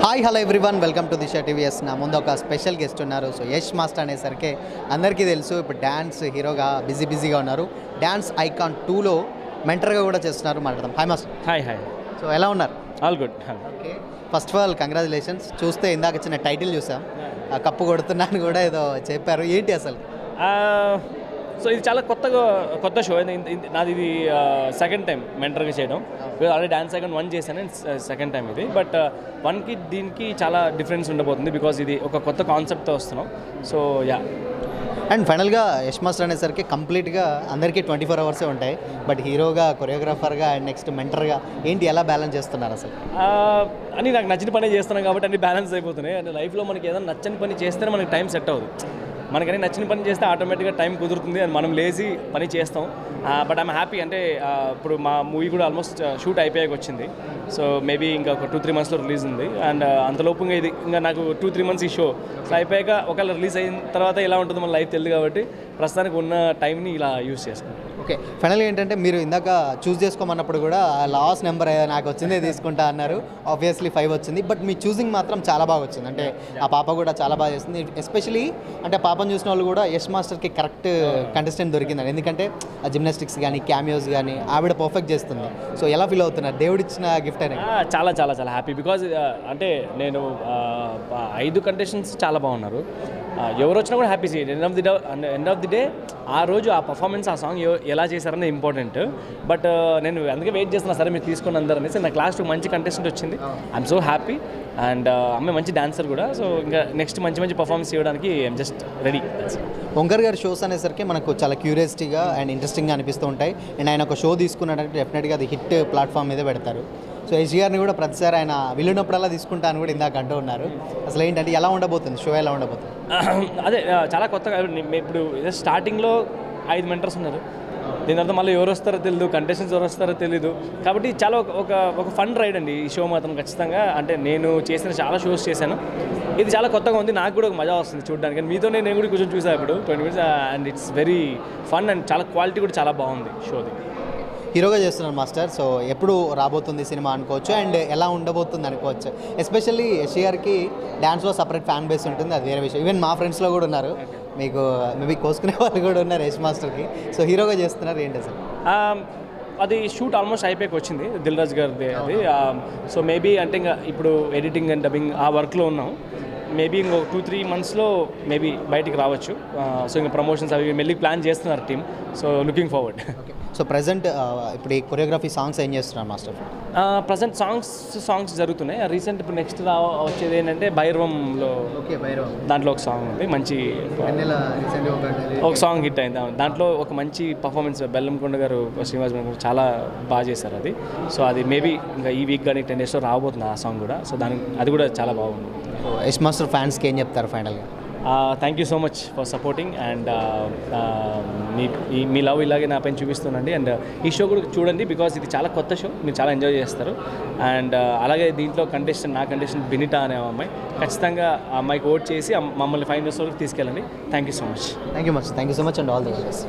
Hi hello everyone welcome to Disha TVS. నా ముందు ఒక స్పెషల్ గెస్ట్ ఉన్నారు. సో యష్ మాస్టర్ అనేసరికి అందరికీ తెలుసు, ఇప్పుడు డ్యాన్స్ హీరోగా బిజీగా ఉన్నారు. డ్యాన్స్ ఐకాన్ 2లో మెంటర్గా కూడా చేస్తున్నారు. మాట్లాడదాం. Hi master. Hi hi. So ఎలా ఉన్నారు? All good. Okay, first of all congratulations. చూస్తే ఇందాక చిన్న టైటిల్ చూసాం, కప్పు కొడుతున్నాను కూడా ఏదో చెప్పారు, ఏంటి అసలు? సో ఇది చాలా కొత్త షో. నాది ఇది సెకండ్ టైం మెంటర్గా చేయడం. ఆల్రెడీ డాన్స్ ఐకాన్ 1 చేశాను, సెకండ్ టైం ఇది. బట్ 1కి దీనికి చాలా డిఫరెన్స్ ఉండబోతుంది, బికాజ్ ఇది ఒక కొత్త కాన్సెప్ట్తో వస్తున్నాం. So yeah. అండ్ ఫైనల్గా యష్ మాస్టర్ అనేసరికి కంప్లీట్గా అందరికీ 24 అవర్సే ఉంటాయి. బట్ హీరోగా, కొరియోగ్రాఫర్గా అండ్ నెక్స్ట్ మెంటర్గా ఏంటి, ఎలా బ్యాలెన్స్ చేస్తున్నారు అసలు? అని నాకు నచ్చిన పని చేస్తున్నాను కాబట్టి అన్ని బ్యాలెన్స్ అయిపోతున్నాయి. అండ్ లైఫ్లో మనకి ఏదైనా నచ్చని పని చేస్తేనే మనకి టైం సెట్ అవ్వదు. మనకని నచ్చిన పని చేస్తే ఆటోమేటిక్గా టైం కుదురుతుంది, అండ్ మనం లేజీ పని చేస్తాం. But I'm happy. అంటే ఇప్పుడు మా మూవీ కూడా ఆల్మోస్ట్ షూట్ అయిపోయాక వచ్చింది. సో మేబీ ఇంకా ఒక 2-3 మంత్స్లో రిలీజ్ ఉంది. అండ్ అంతలోపు ఇది ఇంకా నాకు 2-3 మంత్స్ ఈ షో. సో అయిపోయాక ఒకవేళ రిలీజ్ అయిన తర్వాత ఎలా ఉంటుందో మన లైఫ్ తెలియదు కాబట్టి ప్రస్తుతానికి ఉన్న టైంని ఇలా యూజ్ చేసుకుంటాం. ఓకే, ఫైనల్గా ఏంటంటే మీరు ఇందాక చూస్ చేసుకోమన్నప్పుడు కూడా లాస్ట్ నెంబర్ నాకు వచ్చిందే తీసుకుంటా అన్నారు. ఆబ్వియస్లీ 5 వచ్చింది. బట్ మీ చూసింగ్ మాత్రం చాలా బాగా వచ్చింది. అంటే ఆ పాప కూడా చాలా బాగా చేస్తుంది. ఎస్పెషలీ అంటే పాపను చూసిన వాళ్ళు కూడా యష్ మాస్టర్కి కరెక్ట్ కంటెస్టెంట్ దొరికిందని. ఎందుకంటే ఆ జిమ్నాస్టిక్స్ కానీ క్యామియోస్ కానీ ఆవిడ పర్ఫెక్ట్ చేస్తుంది. సో ఎలా ఫీల్ అవుతున్నారు? దేవుడిచ్చిన గిఫ్ట్ అని. చాలా చాలా చాలా హ్యాపీ. బికాజ్ అంటే నేను 5 కంటెస్టెంట్స్ చాలా బాగున్నారు. ఎవరు వచ్చినా కూడా happy. End of the day ఆ రోజు ఆ పర్ఫార్మెన్స్, ఆ సాంగ్ ఎలా చేశారనేది ఇంపార్టెంట్. బట్ నేను అందుకే వెయిట్ చేస్తున్నా, సరే మీరు తీసుకుని అందరూ అనేసి. నాకు లాస్ట్ మంచి కంటెస్టెంట్ వచ్చింది. I'm so happy. అండ్ అమ్మాయి మంచి డాన్సర్ కూడా. సో ఇంకా నెక్స్ట్ మంచి పర్ఫార్మెన్స్ చేయడానికి ఐఎమ్ జస్ట్ రెడీ. ఓంకార్ గారి షోస్ అనేసరికి మనకు చాలా క్యూరియాసిటీగా అండ్ ఇంట్రెస్టింగ్గా అనిపిస్తూ ఉంటాయి. అండ్ ఆయన ఒక షో తీసుకున్నాడంటే డెఫినెట్గా అది హిట్ ప్లాట్ఫామ్ మీద పెడతారు. సో యష్ గారిని కూడా ప్రతిసారి ఆయన వెళ్ళినప్పుడల్లా తీసుకుంటా అని కూడా ఇందాక అంటూ ఉన్నారు. అసలు ఏంటంటే ఎలా ఉండబోతుంది షో? ఎలా ఉండబోతుంది? అదే చాలా కొత్తగా. ఇప్పుడు స్టార్టింగ్లో 5 మెంటర్స్ ఉన్నారు. దీని తర్వాత మళ్ళీ ఎవరు వస్తారో తెలియదు, కంటెస్టెంట్స్ ఎవరు వస్తారో తెలీదు. కాబట్టి చాలా ఒక ఫన్ రైడ్ అండి ఈ షో మాత్రం ఖచ్చితంగా. అంటే నేను చేసిన చాలా షోస్ చేశాను, ఇది చాలా కొత్తగా ఉంది. నాకు కూడా ఒక మజా వస్తుంది చూడడానికి. మీతో నేను కూడా కొంచెం చూసాను ఇప్పుడు 20 minutes. And it's very fun and చాలా క్వాలిటీ కూడా చాలా బాగుంది షోది. హీరోగా చేస్తున్నారు మాస్టర్. సో ఎప్పుడు రాబోతుంది సినిమా అనుకోవచ్చు, అండ్ ఎలా ఉండబోతుంది అనుకోవచ్చు? ఎస్పెషల్లీ యష్ గారికి డ్యాన్స్లో సపరేట్ ఫ్యాన్ బేస్ ఉంటుంది, అది వేరే విషయం. ఈవెన్ మా ఫ్రెండ్స్లో కూడా ఉన్నారు, మీకు మేబీ కోసుకునే వాళ్ళు కూడా ఉన్నారు యష్ మాస్టర్కి. సో హీరోగా చేస్తున్నారు, ఏంటి అసలు? అది షూట్ ఆల్మోస్ట్ అయిపోయాక వచ్చింది, దిల్ రాజు గారిది అది. సో మేబీ అంటే ఇంకా ఇప్పుడు ఎడిటింగ్ అండ్ డబ్బింగ్ ఆ వర్క్లో ఉన్నాం. మేబీ ఇంకో 2-3 మంత్స్లో మేబీ బయటికి రావచ్చు. సో ఇంకా ప్రమోషన్స్ అవి మెల్లి ప్లాన్ చేస్తున్నారు team. So looking forward. So present ఇప్పుడు ఈ కొరియోగ్రఫీ సాంగ్స్ ఏం చేస్తున్నారు మాస్టర్? ప్రజెంట్ సాంగ్స్ జరుగుతున్నాయి. రీసెంట్ ఇప్పుడు నెక్స్ట్ వచ్చేది ఏంటంటే భైరవంలో. దాంట్లో ఒక సాంగ్ ఉంది, మంచి ఒక సాంగ్ హిట్ అయింది. దాంట్లో ఒక మంచి పర్ఫార్మెన్స్ బెల్లంకొండ గారు, శ్రీనివాస్ గారు చాలా బాగా చేశారు అది. సో అది మేబీ ఇంకా ఈ వీక్ కానీ 10 daysలో రాబోతుంది ఆ సాంగ్ కూడా. సో అది కూడా చాలా బాగుంది. యష్ మాస్టర్ ఫ్యాన్స్కి ఏం చెప్తారు ఫైనల్గా? Thank you so much for supporting. And me love ఇలాగే నా పైన చూపిస్తుందండి. అండ్ ఈ షో కూడా చూడండి, బికాజ్ ఇది చాలా కొత్త షో, మీరు చాలా ఎంజాయ్ చేస్తారు. అండ్ అలాగే దీంట్లో నా కంటెస్టెంట్ బినిటా అనే అమ్మాయి, ఖచ్చితంగా ఆ అమ్మాయికి ఓట్ చేసి మమ్మల్ని 5 minutes వరకు తీసుకెళ్ళండి. Thank you so much. Thank you so much and all the best.